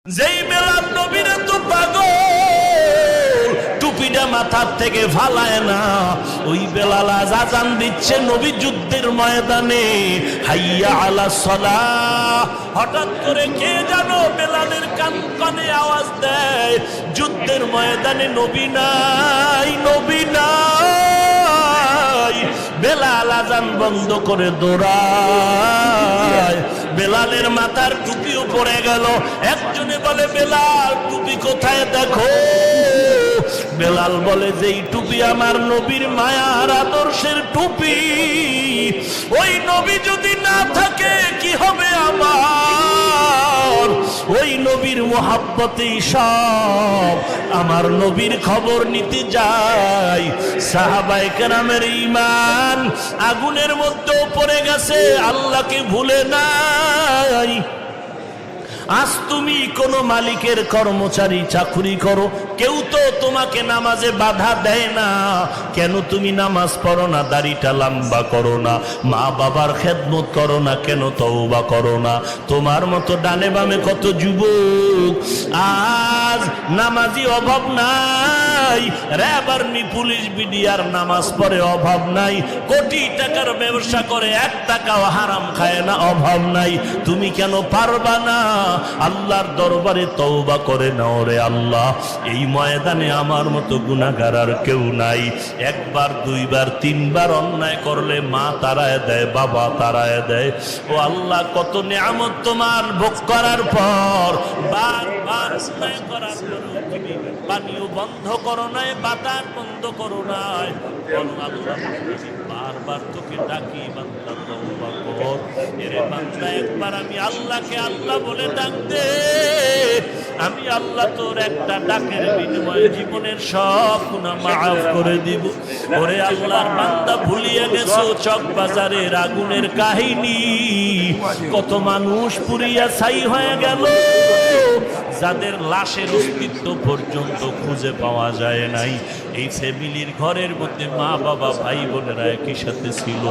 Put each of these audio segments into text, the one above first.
যেই বেলাল নবীর তো পাগল টুপিটা মাথার থেকে ফালায় না, ওই বেলাল আজ আযান দিচ্ছে নবী যুদ্ধের ময়দানে, হাইয়া আলাস সালাহ। হঠাৎ করে কে জানো বেলালের কান কানে আওয়াজ দেয়, যুদ্ধের ময়দানে নবী নাই, নবী নাই। বেলাল আযান বন্ধ করে দৌড়ায়, বেলালের মাথার টুপিও পড়ে গেল। একজনে বলে বেলাল টুপি কোথায় দেখো। বেলাল বলে যেই টুপি আমার নবীর মায়ার আদর্শের টুপি, ওই নবী যদি না থাকে কি হবে আমার, ওই নবীর মোহাব্বতেই সব। আমার নবীর খবর নিতে যাই। সাহাবায়ে কেরামের ঈমান আগুনের মধ্যে পড়ে গেছে, আল্লাহকে ভুলে নাই। আজ তুমি কোন মালিকের কর্মচারী চাকরি করো, কেউ তো তোমাকে নামাজে বাধা দেয় না। কেন তুমি নামাজ পড়ো না, দাড়িটা লম্বা করো না, মা বাবার খেদমত করো না, কেন তওবা করো না? তোমার মতো ডানে বামে কত যুবক আজ নামাজি অভাব নাই, র‍্যাব আর্মি পুলিশ বিডিআর নামাজ পড়ে অভাব নাই, কোটি টাকার ব্যবসা করে 1 টাকাও হারাম খায় না, অভাব নাই। তুমি কেন পারবা না? আল্লাহর দরবারে তওবা করে নাও রে আল্লাহ। এই ময়দানে আমার মতো গুনাহগার আর কেউ নাই। 1 বার 2 বার 3 বার অন্যায় করলে মা তাড়ায় দেয়, বাবা তাড়ায় দেয়। ও আল্লাহ, কত নিয়ামত তোমার ভোগ করার পর বারবার অন্যায় করার পর তুমি পানিও বন্ধ করো নাই, বাতাস বন্ধ করো নাই। বলো আল্লাহ, বারবার তোকে ডাকি, বান্দা তওবা কর। এরে বান্দা, একবার আমি আল্লাহকে আল্লাহ বলে ডাক দে, আমি আল্লাহ তোর একটা ডাকের বিনিময়ে জীবনের সব গুনাহ মাফ করে দিব। ওরে আল্লাহর বান্দা, ভুলিয়ে গেছো চকবাজারের আগুনের কাহিনী, কত মানুষ পুড়িয়া ছাই হয়ে গেল, যাদের লাশের অস্তিত্ব পর্যন্ত খুঁজে পাওয়া যায় নাই। এই ফ্যামিলির ঘরের মধ্যে মা বাবা ভাই বোনেরা একই সাথে ছিল।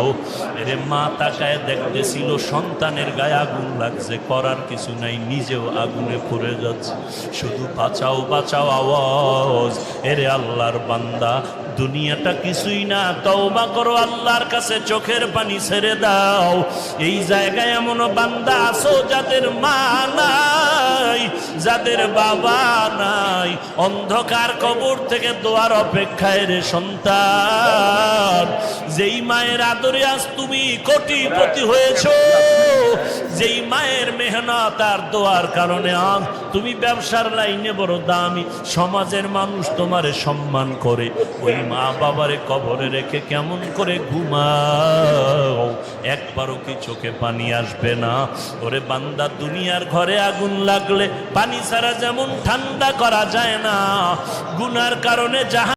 এরে মা তাকায় দেখতেছিল সন্তানের গায়ে আগুন লাগছে, করার কিছু নাই, নিজেও আগুনে পড়ে যাচ্ছে, শুধু বাঁচাও বাঁচাও আওয়াজ। এরে আল্লাহর বান্দা, দুনিয়াটা কিছুই না, তওবা করো, আল্লাহর কাছে চোখের পানি ছেড়ে দাও। এই জায়গায় এমন বান্দা আছো যাদের মা নাই, যাদের বাবা নাই, অন্ধকার কবর থেকে দোয়ার অপেক্ষায় রে সন্তান। যেই মায়ের আদরে আজ তুমি কোটিপতি হয়েছো, যেই মায়ের মেহনত আর দোয়ার কারণে আজ তুমি ব্যবসার লাইনে বড় দামি, সমাজের মানুষ তোমারে সম্মান করে, ওই মা বাবারে কবরে রেখে কেমন করে ঘুমাও? একবারও কি চোখে পানি আসবে না? ওরে বান্দা, দুনিয়ার ঘরে আগুন লাগলে পানি ছাড়া যেমন ঠান্ডা করা যায় না, গুনার কারণে জাহান্নাম